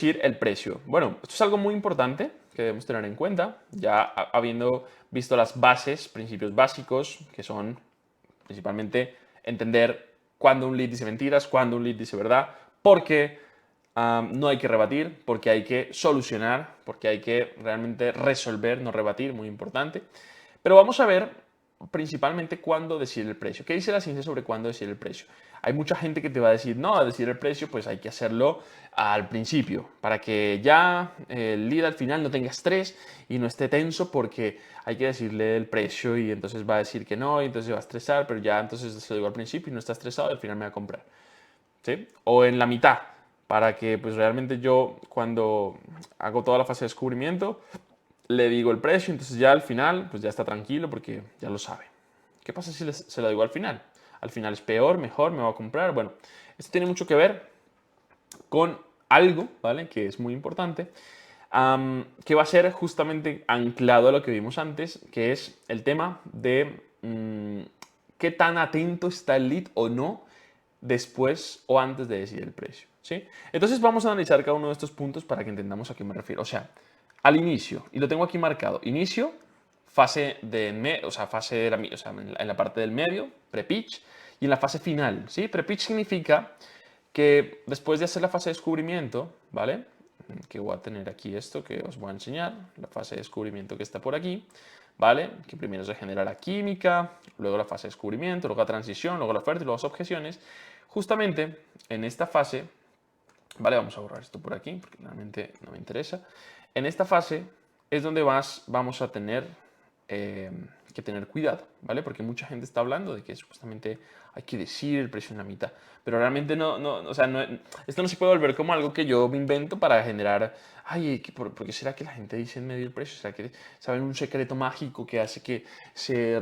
decir el precio. Bueno, esto es algo muy importante que debemos tener en cuenta, ya habiendo visto las bases, principios básicos, que son principalmente entender cuándo un lead dice mentiras, cuándo un lead dice verdad, porque no hay que rebatir, porque hay que solucionar, porque hay que realmente resolver, no rebatir, muy importante. Pero vamos a ver principalmente cuándo decir el precio. ¿Qué dice la ciencia sobre cuándo decir el precio? Hay mucha gente que te va a decir, no, a decir el precio, pues hay que hacerlo al principio, para que ya el lead al final no tenga estrés y no esté tenso porque hay que decirle el precio y entonces va a decir que no y entonces se va a estresar, pero ya entonces se lo digo al principio y no está estresado y al final me va a comprar. ¿Sí? O en la mitad, para que pues realmente yo cuando hago toda la fase de descubrimiento le digo el precio, entonces ya al final pues ya está tranquilo porque ya lo sabe. ¿Qué pasa si se lo digo al final? Al final es peor, mejor, me va a comprar. Bueno, esto tiene mucho que ver con algo, ¿vale? Que es muy importante, que va a ser justamente anclado a lo que vimos antes, que es el tema de qué tan atento está el lead o no después o antes de decir el precio, ¿sí? Entonces vamos a analizar cada uno de estos puntos para que entendamos a qué me refiero. O sea, al inicio, y lo tengo aquí marcado, inicio, fase de, o sea, fase de o sea, en la parte del medio, pre-pitch, y en la fase final, ¿sí? Pre-pitch significa que después de hacer la fase de descubrimiento, ¿vale? Que voy a tener aquí esto que os voy a enseñar, la fase de descubrimiento que está por aquí, ¿vale? Que primero se genera la química, luego la fase de descubrimiento, luego la transición, luego la oferta y luego las objeciones. Justamente en esta fase, ¿vale? Vamos a borrar esto por aquí porque realmente no me interesa. En esta fase es donde vamos a tener eh, que tener cuidado, ¿vale? Porque mucha gente está hablando de que supuestamente hay que decir el precio en la mitad, pero realmente o sea, esto no se puede volver como algo que yo me invento para generar, ay, ¿por qué será que la gente dice en medio el precio? ¿Será que saben un secreto mágico que hace que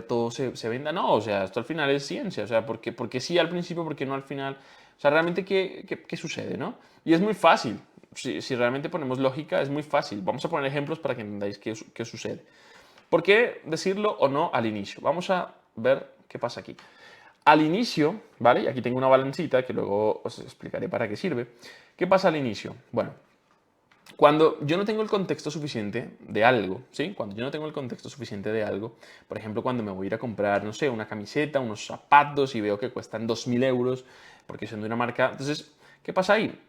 todo se venda? No, o sea, esto al final es ciencia, o sea, porque sí al principio, porque no al final? O sea, realmente, ¿qué sucede, no? Y es muy fácil. Si realmente ponemos lógica, es muy fácil. Vamos a poner ejemplos para que entendáis qué sucede. ¿Por qué decirlo o no al inicio? Vamos a ver qué pasa aquí. Al inicio, ¿vale? Y aquí tengo una balancita que luego os explicaré para qué sirve. ¿Qué pasa al inicio? Bueno, cuando yo no tengo el contexto suficiente de algo, ¿sí? Cuando yo no tengo el contexto suficiente de algo, por ejemplo, cuando me voy a ir a comprar, no sé, una camiseta, unos zapatos y veo que cuestan 2.000 euros porque son de una marca. Entonces, ¿qué pasa ahí?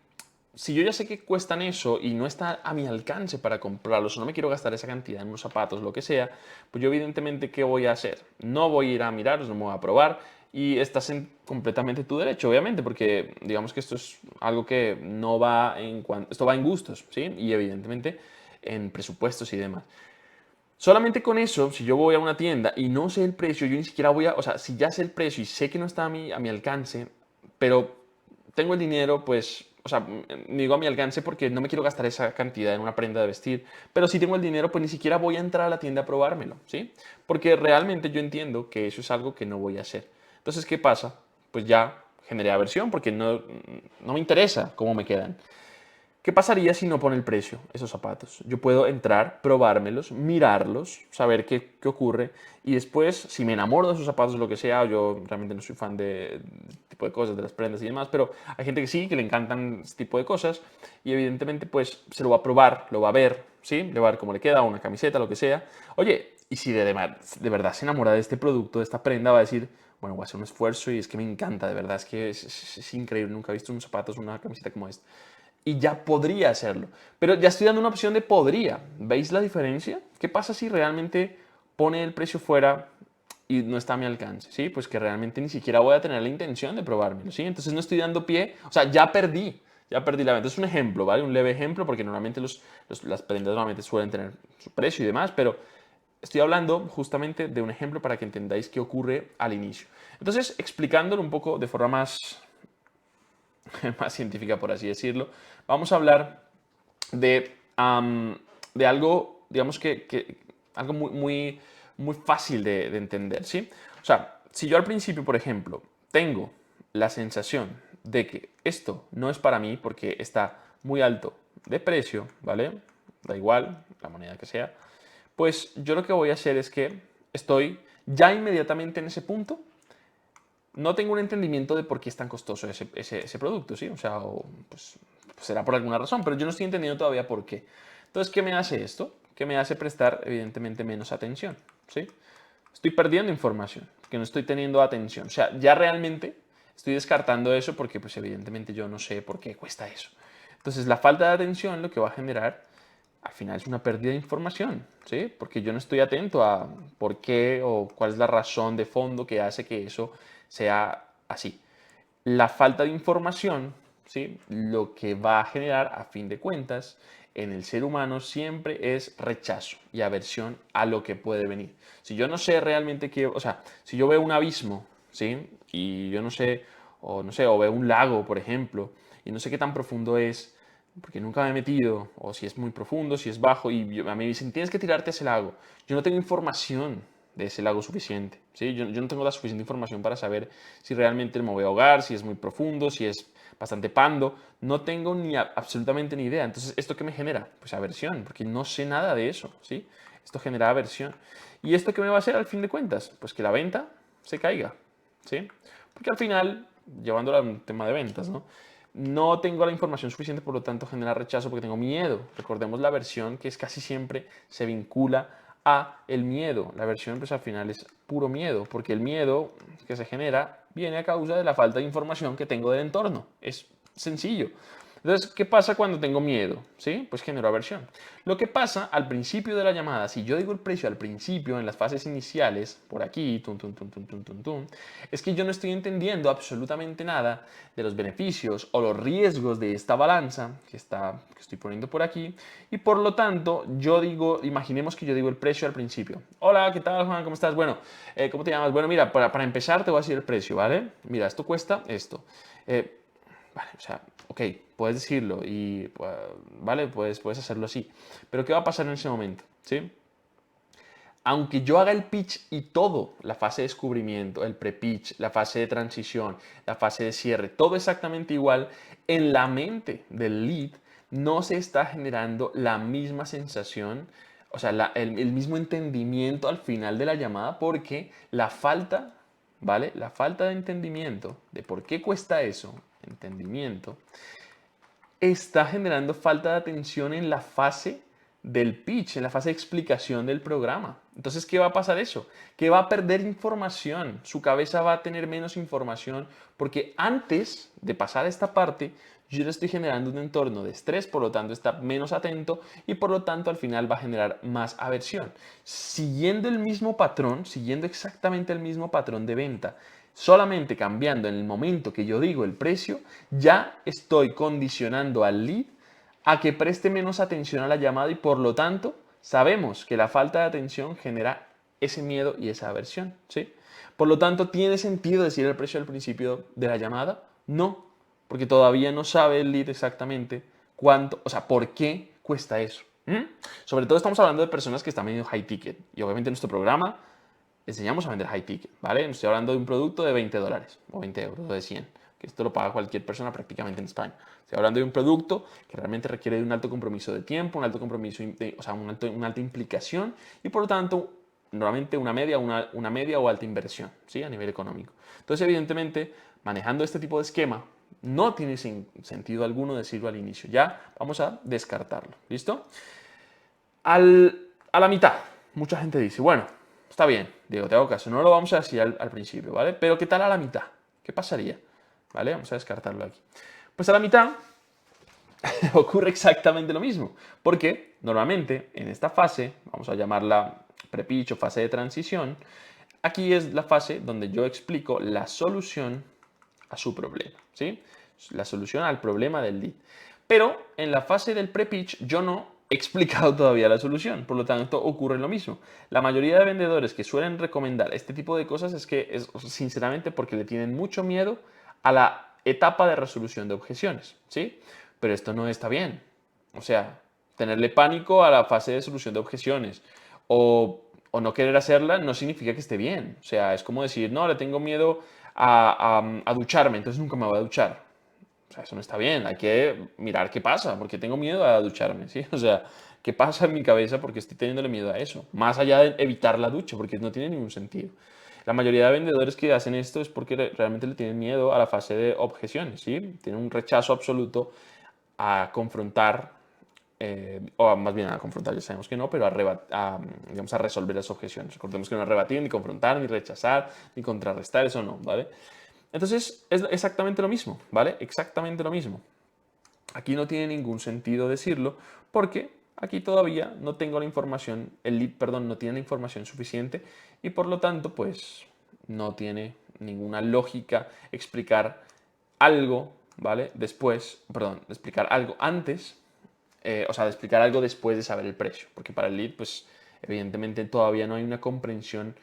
Si yo ya sé que cuestan eso y no está a mi alcance para comprarlos o no me quiero gastar esa cantidad en unos zapatos, lo que sea, pues yo evidentemente, ¿qué voy a hacer? No voy a ir a mirarlos, no me voy a probar y estás en completamente tu derecho, obviamente, porque digamos que esto es algo que no va en cuanto, esto va en gustos, ¿sí? Y evidentemente en presupuestos y demás. Solamente con eso, si yo voy a una tienda y no sé el precio, yo ni siquiera voy a, o sea, si ya sé el precio y sé que no está a mi alcance, pero tengo el dinero, pues, o sea, digo a mi alcance porque no me quiero gastar esa cantidad en una prenda de vestir, pero si tengo el dinero, pues ni siquiera voy a entrar a la tienda a probármelo, ¿sí? Porque realmente yo entiendo que eso es algo que no voy a hacer. Entonces, ¿qué pasa? Pues ya generé aversión porque no me interesa cómo me quedan. ¿Qué pasaría si no pone el precio esos zapatos? Yo puedo entrar, probármelos, mirarlos, saber qué ocurre y después, si me enamoro de esos zapatos o lo que sea, yo realmente no soy fan de este tipo de cosas, de las prendas y demás, pero hay gente que sí, que le encantan este tipo de cosas y evidentemente pues se lo va a probar, lo va a ver, ¿sí? Le va a ver cómo le queda, una camiseta, lo que sea. Oye, y si de verdad se enamora de este producto, de esta prenda, va a decir, bueno, voy a hacer un esfuerzo y es que me encanta, de verdad, es que es increíble, nunca he visto unos zapatos, una camiseta como esta y ya podría hacerlo. Pero ya estoy dando una opción de podría. ¿Veis la diferencia? ¿Qué pasa si realmente pone el precio fuera y no está a mi alcance? ¿Sí? Pues que realmente ni siquiera voy a tener la intención de probármelo. ¿Sí? Entonces no estoy dando pie. O sea, ya perdí. Ya perdí la venta. Es un ejemplo, ¿vale? Un leve ejemplo porque normalmente las prendas normalmente suelen tener su precio y demás, pero estoy hablando justamente de un ejemplo para que entendáis qué ocurre al inicio. Entonces, explicándolo un poco de forma más científica, por así decirlo, vamos a hablar de algo, digamos algo muy fácil de entender, ¿sí? O sea, si yo al principio, por ejemplo, tengo la sensación de que esto no es para mí porque está muy alto de precio, ¿vale? Da igual, la moneda que sea, pues yo lo que voy a hacer es que estoy ya inmediatamente en ese punto no tengo un entendimiento de por qué es tan costoso ese producto, ¿sí? O sea, pues, pues será por alguna razón, pero yo no estoy entendiendo todavía por qué. Entonces, ¿qué me hace esto? Que me hace prestar, evidentemente, menos atención, ¿sí? Estoy perdiendo información, que no estoy teniendo atención. O sea, ya realmente estoy descartando eso porque, pues, evidentemente yo no sé por qué cuesta eso. Entonces, la falta de atención lo que va a generar, al final, es una pérdida de información, ¿sí? Porque yo no estoy atento a por qué o cuál es la razón de fondo que hace que eso sea así. La falta de información, ¿sí? Lo que va a generar, a fin de cuentas, en el ser humano siempre es rechazo y aversión a lo que puede venir. Si yo no sé realmente qué, o sea, si yo veo un abismo, ¿sí? Y yo no sé, o veo un lago, por ejemplo, y no sé qué tan profundo es, porque nunca me he metido, o si es muy profundo, si es bajo, y a mí me dicen, tienes que tirarte a ese lago. Yo no tengo información de ese lago suficiente, ¿sí? Yo no tengo la suficiente información para saber si realmente me voy a ahogar, si es muy profundo, si es bastante pando. No tengo absolutamente ni idea. Entonces, ¿esto qué me genera? Pues aversión, porque no sé nada de eso, ¿sí? Esto genera aversión. ¿Y esto qué me va a hacer al fin de cuentas? Pues que la venta se caiga, ¿sí? Porque al final, llevándolo a un tema de ventas, ¿no? No tengo la información suficiente, por lo tanto genera rechazo porque tengo miedo. Recordemos la versión que es casi siempre se vincula a el miedo. La versión pues al final es puro miedo, porque el miedo que se genera viene a causa de la falta de información que tengo del entorno. Es sencillo. Entonces, ¿qué pasa cuando tengo miedo? ¿Sí? Pues genero aversión. Lo que pasa al principio de la llamada, si yo digo el precio al principio, en las fases iniciales, por aquí, tum, tum, tum, tum, tum, tum, tum, es que yo no estoy entendiendo absolutamente nada de los beneficios o los riesgos de esta balanza que estoy poniendo por aquí, y por lo tanto, yo digo, imaginemos que yo digo el precio al principio. Hola, ¿qué tal, Juan? ¿Cómo estás? Bueno, ¿cómo te llamas? Bueno, mira, para empezar te voy a decir el precio, ¿vale? Mira, esto cuesta esto. Vale, o sea, ok, puedes decirlo y, pues, vale, puedes hacerlo así. Pero ¿qué va a pasar en ese momento? ¿Sí? Aunque yo haga el pitch y todo, la fase de descubrimiento, el pre-pitch, la fase de transición, la fase de cierre, todo exactamente igual, en la mente del lead no se está generando la misma sensación, o sea, el mismo entendimiento al final de la llamada porque la falta, ¿vale? La falta de entendimiento de por qué cuesta eso, entendimiento, está generando falta de atención en la fase del pitch, en la fase de explicación del programa. Entonces, ¿qué va a pasar eso? Que va a perder información, su cabeza va a tener menos información, porque antes de pasar esta parte, yo le estoy generando un entorno de estrés, por lo tanto está menos atento y por lo tanto al final va a generar más aversión. Siguiendo el mismo patrón, siguiendo exactamente el mismo patrón de venta, solamente cambiando en el momento que yo digo el precio, ya estoy condicionando al lead a que preste menos atención a la llamada y por lo tanto sabemos que la falta de atención genera ese miedo y esa aversión, ¿sí? Por lo tanto, ¿tiene sentido decir el precio al principio de la llamada? No, porque todavía no sabe el lead exactamente cuánto, o sea, por qué cuesta eso. Sobre todo estamos hablando de personas que están vendiendo high ticket y obviamente en nuestro programa enseñamos a vender high ticket, ¿vale? No estoy hablando de un producto de $20 o 20 euros o de 100, que esto lo paga cualquier persona prácticamente en España. Estoy hablando de un producto que realmente requiere de un alto compromiso de tiempo, un alto compromiso, o sea, una alta implicación y por lo tanto, normalmente una media o alta inversión, ¿sí? A nivel económico. Entonces, evidentemente, manejando este tipo de esquema, no tiene sentido alguno decirlo al inicio. Ya vamos a descartarlo. ¿Listo? A la mitad, mucha gente dice, bueno, está bien, Diego, te hago caso, no lo vamos a decir al principio, ¿vale? Pero ¿qué tal a la mitad? ¿Qué pasaría? ¿Vale? Vamos a descartarlo aquí. Pues a la mitad ocurre exactamente lo mismo, porque normalmente en esta fase, vamos a llamarla pre-pitch o fase de transición, aquí es la fase donde yo explico la solución a su problema, ¿sí? La solución al problema del lead. Pero en la fase del pre-pitch yo no he explicado todavía la solución, por lo tanto ocurre lo mismo. La mayoría de vendedores que suelen recomendar este tipo de cosas es que es sinceramente porque le tienen mucho miedo a la etapa de resolución de objeciones, ¿sí? Pero esto no está bien. O sea, tenerle pánico a la fase de solución de objeciones o no querer hacerla no significa que esté bien. O sea, es como decir, no, le tengo miedo a ducharme, entonces nunca me voy a duchar. O sea, eso no está bien, hay que mirar qué pasa, porque tengo miedo a ducharme, ¿sí? O sea, ¿qué pasa en mi cabeza porque estoy teniéndole miedo a eso? Más allá de evitar la ducha, porque no tiene ningún sentido. La mayoría de vendedores que hacen esto es porque realmente le tienen miedo a la fase de objeciones, ¿sí? Tienen un rechazo absoluto a confrontar, o más bien a confrontar, ya sabemos que no, pero digamos, a resolver las objeciones. Recordemos que no es rebatir, ni confrontar, ni rechazar, ni contrarrestar, eso no, ¿vale? Entonces es exactamente lo mismo, ¿vale? Exactamente lo mismo. Aquí no tiene ningún sentido decirlo porque aquí todavía no tengo la información, el lead, perdón, no tiene la información suficiente y por lo tanto, pues no tiene ninguna lógica explicar algo, ¿vale? Después, perdón, explicar algo antes, o sea, de explicar algo después de saber el precio, porque para el lead, pues evidentemente todavía no hay una comprensión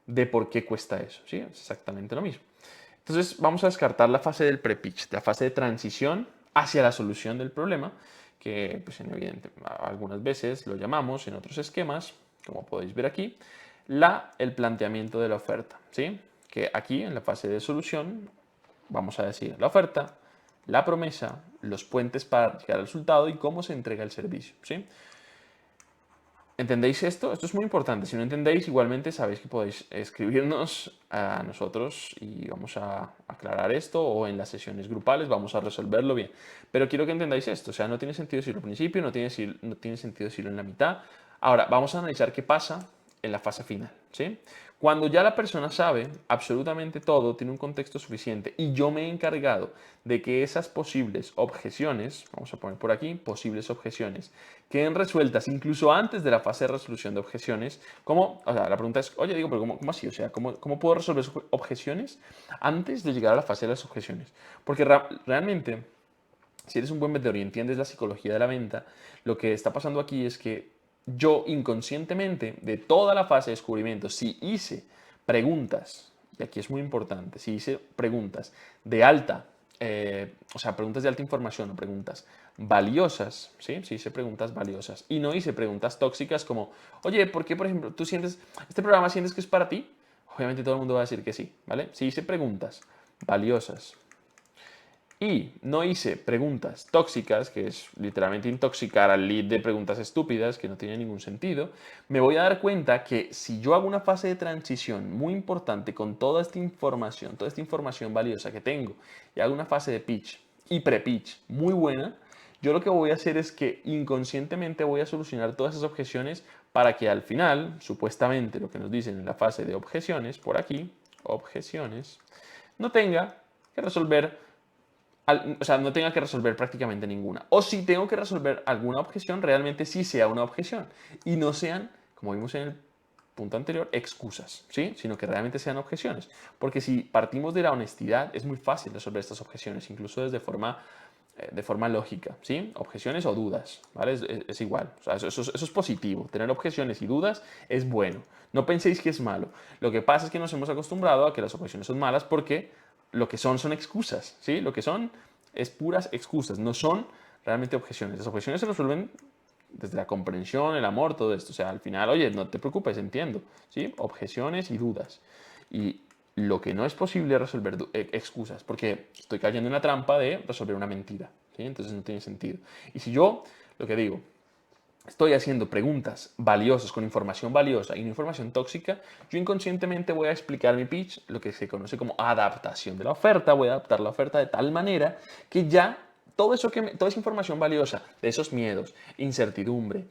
de por qué cuesta eso, ¿sí? Es exactamente lo mismo. Entonces vamos a descartar la fase del pre-pitch, la fase de transición hacia la solución del problema, que pues, evidente, algunas veces lo llamamos en otros esquemas, como podéis ver aquí, el planteamiento de la oferta, ¿sí? Que aquí en la fase de solución vamos a decir la oferta, la promesa, los puentes para llegar al resultado y cómo se entrega el servicio, ¿sí? ¿Entendéis esto? Esto es muy importante. Si no entendéis, igualmente sabéis que podéis escribirnos a nosotros y vamos a aclarar esto o en las sesiones grupales vamos a resolverlo bien. Pero quiero que entendáis esto. O sea, no tiene sentido decirlo al principio, no tiene sentido decirlo en la mitad. Ahora, vamos a analizar qué pasa en la fase final, ¿sí? Cuando ya la persona sabe absolutamente todo, tiene un contexto suficiente y yo me he encargado de que esas posibles objeciones, vamos a poner por aquí, posibles objeciones, queden resueltas incluso antes de la fase de resolución de objeciones, ¿cómo? O sea, la pregunta es, oye, digo, pero ¿cómo así? O sea, ¿cómo puedo resolver objeciones antes de llegar a la fase de las objeciones? Porque realmente, si eres un buen vendedor y entiendes la psicología de la venta, lo que está pasando aquí es que yo inconscientemente de toda la fase de descubrimiento, si hice preguntas, y aquí es muy importante, si hice preguntas de alta, o sea, preguntas de alta información o preguntas valiosas, ¿sí? Si hice preguntas valiosas y no hice preguntas tóxicas como, oye, ¿por qué, por ejemplo, tú sientes, este programa sientes que es para ti? Obviamente todo el mundo va a decir que sí, ¿vale? Si hice preguntas valiosas, y no hice preguntas tóxicas, que es literalmente intoxicar al lead de preguntas estúpidas que no tienen ningún sentido, me voy a dar cuenta que si yo hago una fase de transición muy importante con toda esta información valiosa que tengo, y hago una fase de pitch y pre-pitch muy buena, yo lo que voy a hacer es que inconscientemente voy a solucionar todas esas objeciones para que al final, supuestamente lo que nos dicen en la fase de objeciones, por aquí, objeciones, no tenga que resolver o sea, no tenga que resolver prácticamente ninguna. O si tengo que resolver alguna objeción, realmente sí sea una objeción y no sean, como vimos en el punto anterior, excusas, ¿sí? Sino que realmente sean objeciones. Porque si partimos de la honestidad, es muy fácil resolver estas objeciones, incluso de forma lógica, ¿sí? Objeciones o dudas, ¿vale? Es igual. O sea, eso es positivo. Tener objeciones y dudas es bueno. No penséis que es malo. Lo que pasa es que nos hemos acostumbrado a que las objeciones son malas porque lo que son excusas, ¿sí? Lo que son es puras excusas, no son realmente objeciones. Las objeciones se resuelven desde la comprensión, el amor, todo esto. O sea, al final, oye, no te preocupes, entiendo, ¿sí? Objeciones y dudas. Y lo que no es posible es resolver excusas, porque estoy cayendo en la trampa de resolver una mentira, ¿sí? Entonces no tiene sentido. Y si yo, lo que digo, estoy haciendo preguntas valiosas con información valiosa y no información tóxica, yo inconscientemente voy a explicar mi pitch, lo que se conoce como adaptación de la oferta, voy a adaptar la oferta de tal manera que ya toda esa información valiosa de esos miedos, incertidumbre,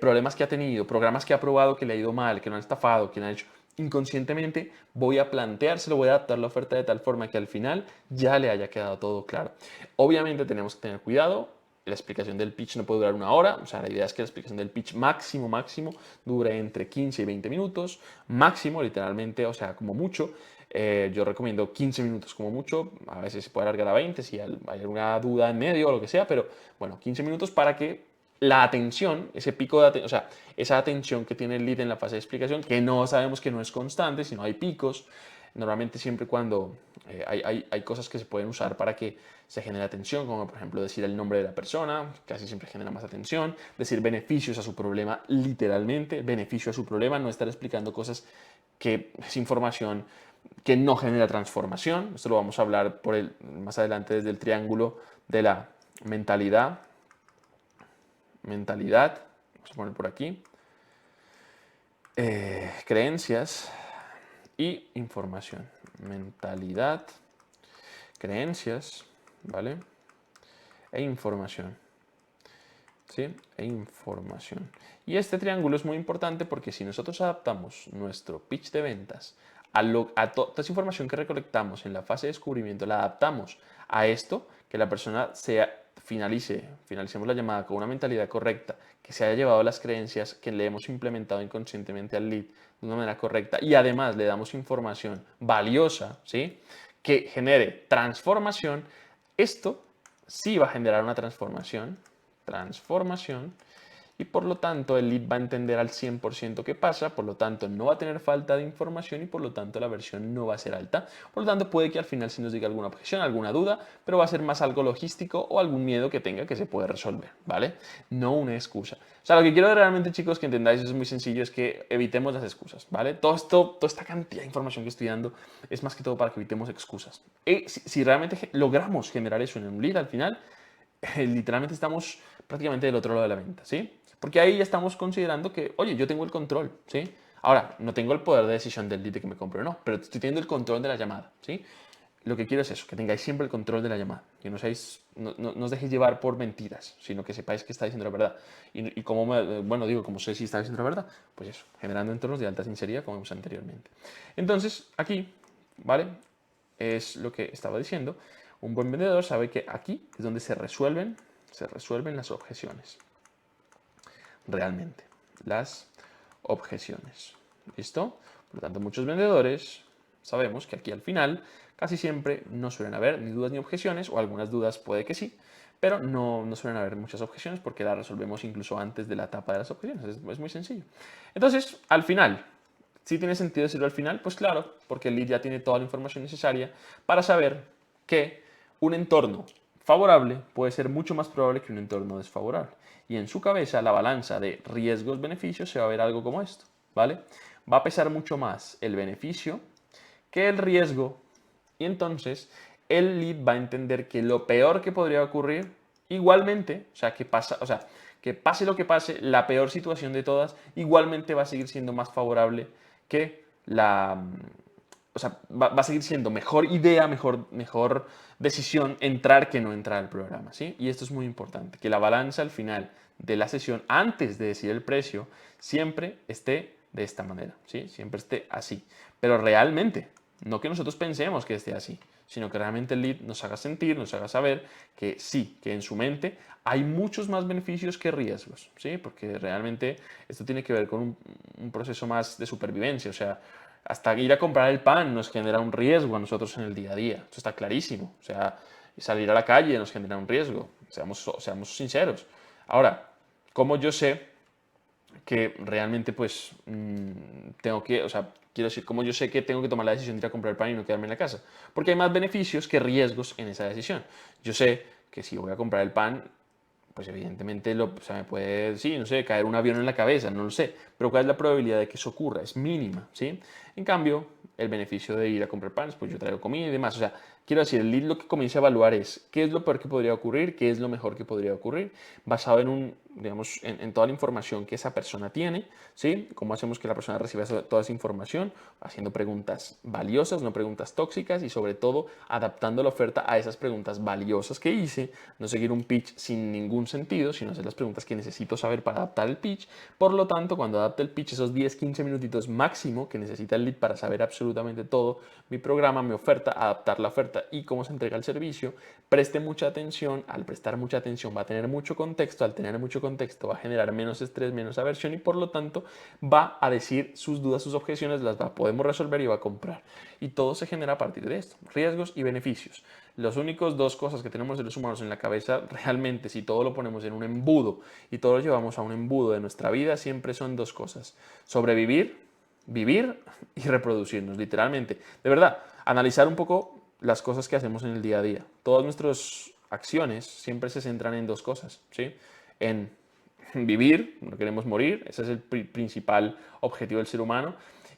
problemas que ha tenido, programas que ha probado que le ha ido mal, que lo han estafado, que lo han hecho, inconscientemente voy a planteárselo, voy a adaptar la oferta de tal forma que al final ya le haya quedado todo claro. Obviamente tenemos que tener cuidado. La explicación del pitch no puede durar una hora, o sea, la idea es que la explicación del pitch máximo dure entre 15 y 20 minutos, máximo, literalmente, o sea, como mucho. Yo recomiendo 15 minutos como mucho, a veces se puede alargar a 20 si hay alguna duda en medio o lo que sea, pero bueno, 15 minutos para que la atención, ese pico de atención, o sea, esa atención que tiene el lead en la fase de explicación, que no sabemos que no es constante, sino hay picos, normalmente siempre cuando hay cosas que se pueden usar para que se genere atención, como por ejemplo decir el nombre de la persona, casi siempre genera más atención, decir beneficios a su problema, literalmente, beneficio a su problema, no estar explicando cosas que es información que no genera transformación. Esto lo vamos a hablar más adelante desde el triángulo de la mentalidad. Mentalidad, vamos a poner por aquí. Creencias y información. Mentalidad, creencias, ¿vale? e información. ¿Sí? E información. Y este triángulo es muy importante porque si nosotros adaptamos nuestro pitch de ventas a toda esa información que recolectamos en la fase de descubrimiento, la adaptamos a esto, que la persona finalicemos la llamada con una mentalidad correcta, que se haya llevado las creencias que le hemos implementado inconscientemente al lead de una manera correcta y además le damos información valiosa, ¿sí? Que genere transformación, esto sí va a generar una transformación y por lo tanto el lead va a entender al 100% qué pasa, por lo tanto no va a tener falta de información y por lo tanto la versión no va a ser alta. Por lo tanto puede que al final sí nos diga alguna objeción, alguna duda, pero va a ser más algo logístico o algún miedo que tenga que se puede resolver, ¿vale? No una excusa. O sea, lo que quiero realmente, chicos, que entendáis, es muy sencillo, es que evitemos las excusas, ¿vale? Toda esta cantidad de información que estoy dando es más que todo para que evitemos excusas. Y si realmente logramos generar eso en un lead al final, literalmente estamos prácticamente del otro lado de la venta, ¿sí? Porque ahí ya estamos considerando que, oye, yo tengo el control, ¿sí? Ahora, no tengo el poder de decisión del lead de que me compre o no, pero estoy teniendo el control de la llamada, ¿sí? Lo que quiero es eso, que tengáis siempre el control de la llamada, que no os dejéis llevar por mentiras, sino que sepáis que está diciendo la verdad. Y como, como sé si está diciendo la verdad, pues eso, generando entornos de alta sinceridad, como vimos anteriormente. Entonces, aquí, ¿vale? Es lo que estaba diciendo. Un buen vendedor sabe que aquí es donde se resuelven las objeciones. Realmente, las objeciones. ¿Listo? Por lo tanto, muchos vendedores sabemos que aquí al final casi siempre no suelen haber ni dudas ni objeciones, o algunas dudas puede que sí, pero no suelen haber muchas objeciones porque las resolvemos incluso antes de la etapa de las objeciones. Es muy sencillo. Entonces, al final, ¿sí tiene sentido decirlo al final? Pues claro, porque el lead ya tiene toda la información necesaria para saber que un entorno favorable puede ser mucho más probable que un entorno desfavorable. Y en su cabeza la balanza de riesgos-beneficios se va a ver algo como esto, ¿vale? Va a pesar mucho más el beneficio que el riesgo y entonces el lead va a entender que lo peor que podría ocurrir igualmente, que pase lo que pase, la peor situación de todas igualmente va a seguir siendo más favorable que va a seguir siendo mejor idea, mejor decisión entrar que no entrar al programa, ¿sí? Y esto es muy importante, que la balanza al final de la sesión, antes de decir el precio, siempre esté de esta manera, ¿sí? Siempre esté así. Pero realmente, no que nosotros pensemos que esté así, sino que realmente el lead nos haga sentir, nos haga saber que sí, que en su mente hay muchos más beneficios que riesgos, ¿sí? Porque realmente esto tiene que ver con un proceso más de supervivencia, o sea, hasta ir a comprar el pan nos genera un riesgo a nosotros en el día a día, eso está clarísimo, o sea, salir a la calle nos genera un riesgo, seamos sinceros. Ahora, ¿cómo yo sé que realmente pues tengo que, o sea, quiero decir, como yo sé que tengo que tomar la decisión de ir a comprar pan y no quedarme en la casa? Porque hay más beneficios que riesgos en esa decisión. Yo sé que si voy a comprar el pan, pues evidentemente me puede, sí, no sé, caer un avión en la cabeza, no lo sé, pero ¿cuál es la probabilidad de que eso ocurra? Es mínima, ¿sí? En cambio, el beneficio de ir a comprar panes, pues yo traigo comida y demás, o sea, quiero decir, el lead lo que comienza a evaluar es qué es lo peor que podría ocurrir, qué es lo mejor que podría ocurrir, basado en toda la información que esa persona tiene, ¿sí? Cómo hacemos que la persona reciba toda esa información, haciendo preguntas valiosas, no preguntas tóxicas y sobre todo adaptando la oferta a esas preguntas valiosas que hice, no seguir un pitch sin ningún sentido, sino hacer las preguntas que necesito saber para adaptar el pitch. Por lo tanto, cuando adapte el pitch, esos 10-15 minutitos máximo que necesita el lead para saber absolutamente todo, mi programa, mi oferta, adaptar la oferta y cómo se entrega el servicio, preste mucha atención. Al prestar mucha atención va a tener mucho contexto, al tener mucho contexto va a generar menos estrés, menos aversión y por lo tanto va a decir sus dudas, sus objeciones, podemos resolver y va a comprar. Y todo se genera a partir de esto, riesgos y beneficios. Los únicos dos cosas que tenemos seres humanos en la cabeza, realmente, si todo lo ponemos en un embudo y todo lo llevamos a un embudo de nuestra vida, siempre son dos cosas: sobrevivir, vivir y reproducirnos, literalmente. De verdad, analizar un poco las cosas que hacemos en el día a día. Todas nuestras acciones siempre se centran en dos cosas, ¿sí? En vivir, no queremos morir, ese es el principal objetivo del ser humano,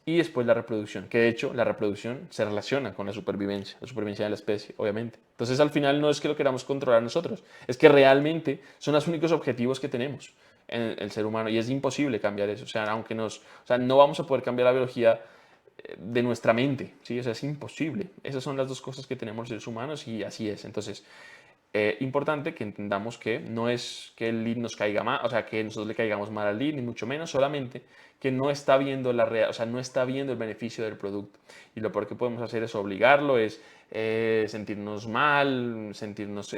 y después la reproducción, que de hecho la reproducción se relaciona con la supervivencia de la especie, obviamente. Entonces al final no es que lo queramos controlar nosotros, es que realmente son los únicos objetivos que tenemos en el ser humano y es imposible cambiar eso, o sea, no vamos a poder cambiar la biología de nuestra mente, ¿sí? O sea, es imposible. Esas son las dos cosas que tenemos los seres humanos y así es. Entonces, importante que entendamos que no es que el lead nos caiga mal, o sea, que nosotros le caigamos mal al lead, ni mucho menos, solamente que no está viendo la o sea, no está viendo el beneficio del producto. Y lo peor que podemos hacer es obligarlo, es sentirnos mal, sentirnos,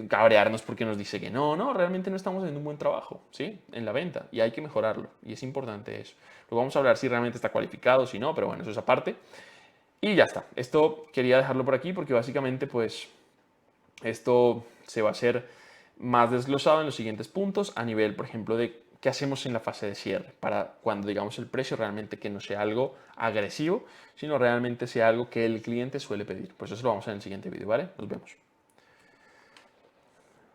cabrearnos porque nos dice que no, no, realmente no estamos haciendo un buen trabajo, ¿sí? En la venta y hay que mejorarlo y es importante eso. Luego vamos a hablar si realmente está cualificado, si no, pero bueno, eso es aparte. Y ya está. Esto quería dejarlo por aquí porque básicamente, pues, esto se va a hacer más desglosado en los siguientes puntos a nivel, por ejemplo, de qué hacemos en la fase de cierre para cuando digamos el precio realmente que no sea algo agresivo, sino realmente sea algo que el cliente suele pedir. Pues eso lo vamos a ver en el siguiente vídeo, ¿vale? Nos vemos.